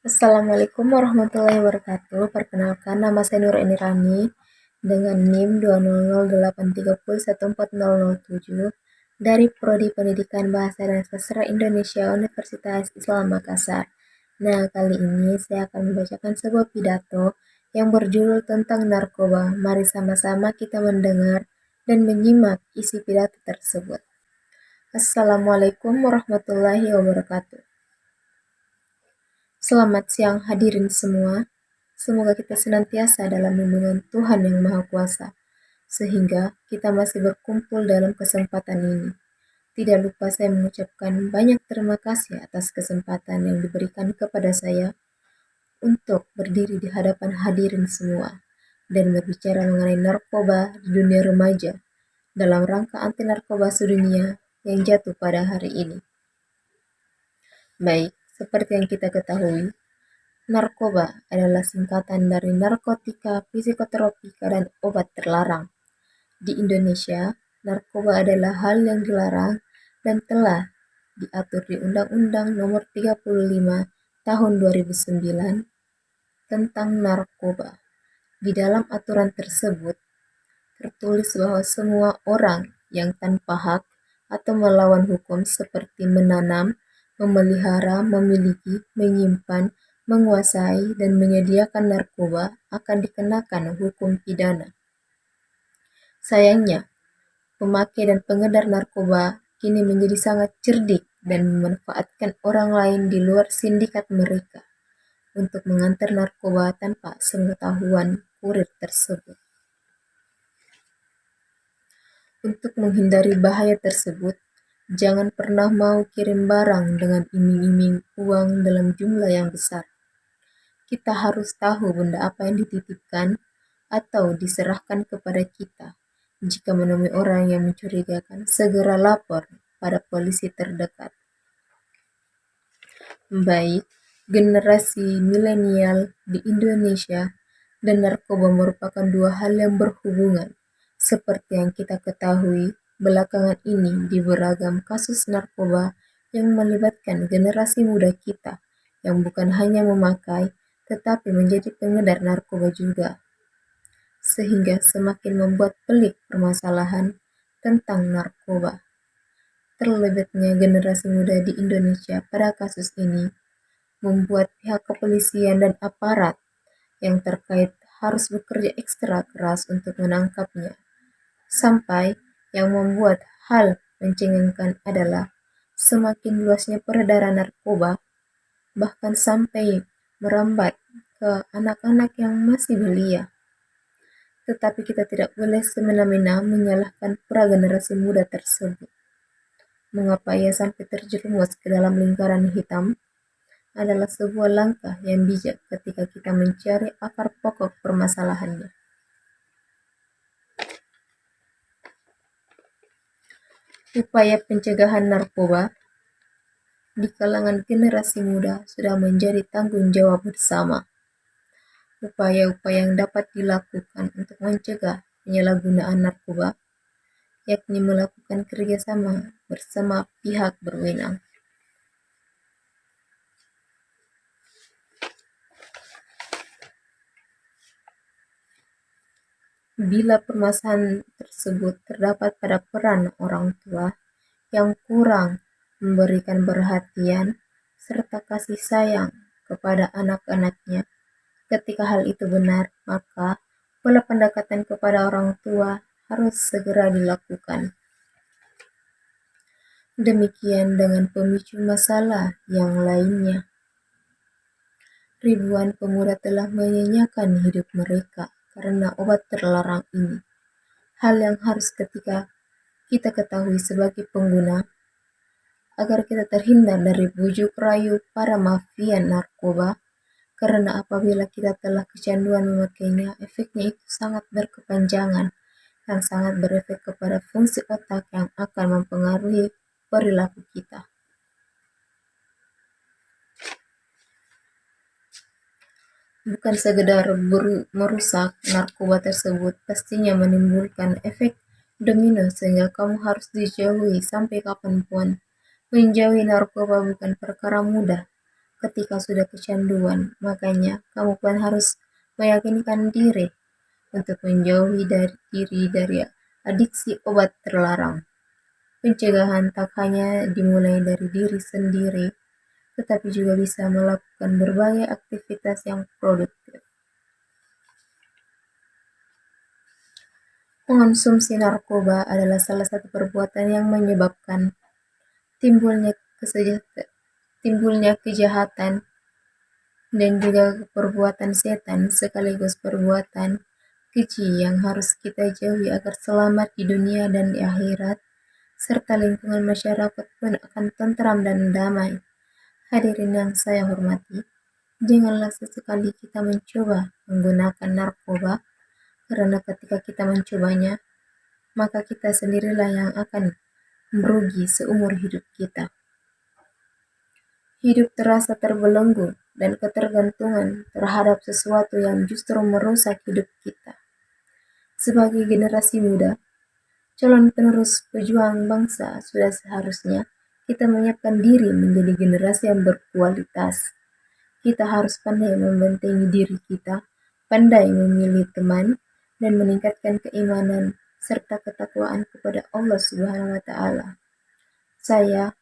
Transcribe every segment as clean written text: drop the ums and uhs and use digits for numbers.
Assalamualaikum warahmatullahi wabarakatuh. Perkenalkan, nama saya Nur Enirani dengan NIM 20083014007 dari Prodi Pendidikan Bahasa dan Sastra Indonesia Universitas Islam Makassar. Nah, kali ini saya akan membacakan sebuah pidato yang berjudul tentang narkoba. Mari sama-sama kita mendengar dan menyimak isi pidato tersebut. Assalamualaikum warahmatullahi wabarakatuh. Selamat siang hadirin semua. Semoga kita senantiasa dalam lindungan Tuhan Yang Maha Kuasa, sehingga kita masih berkumpul dalam kesempatan ini. Tidak lupa saya mengucapkan banyak terima kasih atas kesempatan yang diberikan kepada saya untuk berdiri di hadapan hadirin semua dan berbicara mengenai narkoba di dunia remaja dalam rangka anti narkoba sedunia yang jatuh pada hari ini. Baik, seperti yang kita ketahui, narkoba adalah singkatan dari narkotika, psikotropika, dan obat terlarang. Di Indonesia, narkoba adalah hal yang dilarang dan telah diatur di Undang-Undang Nomor 35 Tahun 2009 tentang narkoba. Di dalam aturan tersebut, tertulis bahwa semua orang yang tanpa hak atau melawan hukum seperti menanam, memelihara, memiliki, menyimpan, menguasai, dan menyediakan narkoba akan dikenakan hukum pidana. Sayangnya, pemakai dan pengedar narkoba kini menjadi sangat cerdik dan memanfaatkan orang lain di luar sindikat mereka untuk mengantar narkoba tanpa sepengetahuan kurir tersebut. Untuk menghindari bahaya tersebut, jangan pernah mau kirim barang dengan iming-iming uang dalam jumlah yang besar. Kita harus tahu benda apa yang dititipkan atau diserahkan kepada kita. Jika menemui orang yang mencurigakan, segera lapor pada polisi terdekat. Baik, generasi milenial di Indonesia dan narkoba merupakan dua hal yang berhubungan. Seperti yang kita ketahui, belakangan ini di beragam kasus narkoba yang melibatkan generasi muda kita yang bukan hanya memakai, tetapi menjadi pengedar narkoba juga. Sehingga semakin membuat pelik permasalahan tentang narkoba. Terlibatnya generasi muda di Indonesia pada kasus ini membuat pihak kepolisian dan aparat yang terkait harus bekerja ekstra keras untuk menangkapnya. Sampai yang membuat hal mencengangkan adalah semakin luasnya peredaran narkoba, bahkan sampai merambat ke anak-anak yang masih belia. Tetapi kita tidak boleh semena-mena menyalahkan para generasi muda tersebut. Mengapa ia sampai terjerumus ke dalam lingkaran hitam adalah sebuah langkah yang bijak ketika kita mencari akar pokok permasalahannya. Upaya pencegahan narkoba di kalangan generasi muda sudah menjadi tanggung jawab bersama. Upaya-upaya yang dapat dilakukan untuk mencegah penyalahgunaan narkoba yakni melakukan kerjasama bersama pihak berwenang. Bila permasalahan tersebut terdapat pada peran orang tua yang kurang memberikan perhatian serta kasih sayang kepada anak-anaknya, ketika hal itu benar, maka pola pendekatan kepada orang tua harus segera dilakukan. Demikian dengan pemicu masalah yang lainnya. Ribuan pemuda telah menyanyiakan hidup mereka karena obat terlarang ini. Hal yang harus ketika kita ketahui sebagai pengguna, agar kita terhindar dari bujuk rayu para mafia narkoba, karena apabila kita telah kecanduan memakainya, efeknya itu sangat berkepanjangan dan sangat berefek kepada fungsi otak yang akan mempengaruhi perilaku kita. Bukan sekedar merusak, narkoba tersebut pastinya menimbulkan efek domino sehingga kamu harus dijauhi sampai kapanpun. Menjauhi narkoba bukan perkara mudah, ketika sudah kecanduan. Makanya kamu pun harus meyakinkan diri untuk menjauhi diri dari adiksi obat terlarang. Pencegahan tak hanya dimulai dari diri sendiri, tetapi juga bisa melakukan berbagai aktivitas yang produktif. Mengonsumsi narkoba adalah salah satu perbuatan yang menyebabkan timbulnya timbulnya kejahatan dan juga perbuatan setan sekaligus perbuatan keji yang harus kita jauhi agar selamat di dunia dan di akhirat, serta lingkungan masyarakat pun akan tentram dan damai. Hadirin yang saya hormati, janganlah sesekali kita mencoba menggunakan narkoba, karena ketika kita mencobanya, maka kita sendirilah yang akan merugi seumur hidup kita. Hidup terasa terbelenggu dan ketergantungan terhadap sesuatu yang justru merusak hidup kita. Sebagai generasi muda, calon penerus pejuang bangsa, sudah seharusnya kita menyiapkan diri menjadi generasi yang berkualitas. Kita harus pandai membentengi diri kita, pandai memilih teman, dan meningkatkan keimanan serta ketakwaan kepada Allah Subhanahu wa Ta'ala. Saya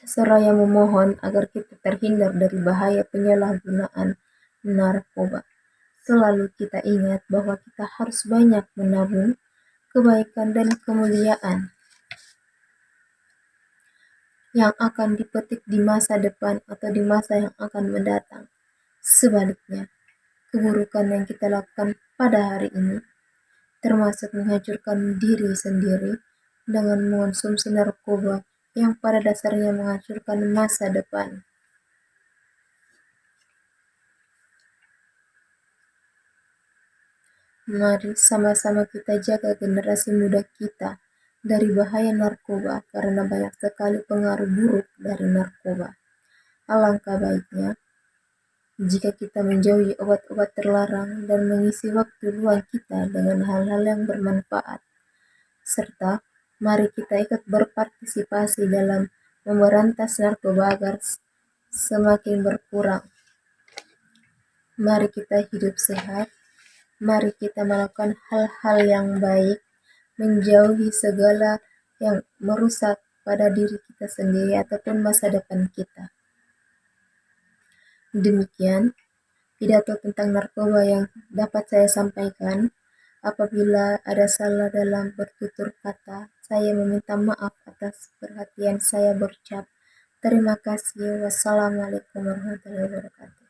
seraya memohon agar kita terhindar dari bahaya penyalahgunaan narkoba. Selalu kita ingat bahwa kita harus banyak menabung kebaikan dan kemuliaan yang akan dipetik di masa depan atau di masa yang akan mendatang. Sebaliknya, keburukan yang kita lakukan pada hari ini, termasuk menghancurkan diri sendiri dengan mengonsumsi narkoba yang pada dasarnya menghancurkan masa depan. Mari sama-sama kita jaga generasi muda kita dari bahaya narkoba karena banyak sekali pengaruh buruk dari narkoba. Alangkah baiknya jika kita menjauhi obat-obat terlarang dan mengisi waktu luang kita dengan hal-hal yang bermanfaat. Serta mari kita ikut berpartisipasi dalam memberantas narkoba agar semakin berkurang. Mari kita hidup sehat, mari kita melakukan hal-hal yang baik, menjauhi segala yang merusak pada diri kita sendiri ataupun masa depan kita. Demikian pidato tentang narkoba yang dapat saya sampaikan. Apabila ada salah dalam bertutur kata, saya meminta maaf atas perhatian saya berucap. Terima kasih. Wassalamualaikum warahmatullahi wabarakatuh.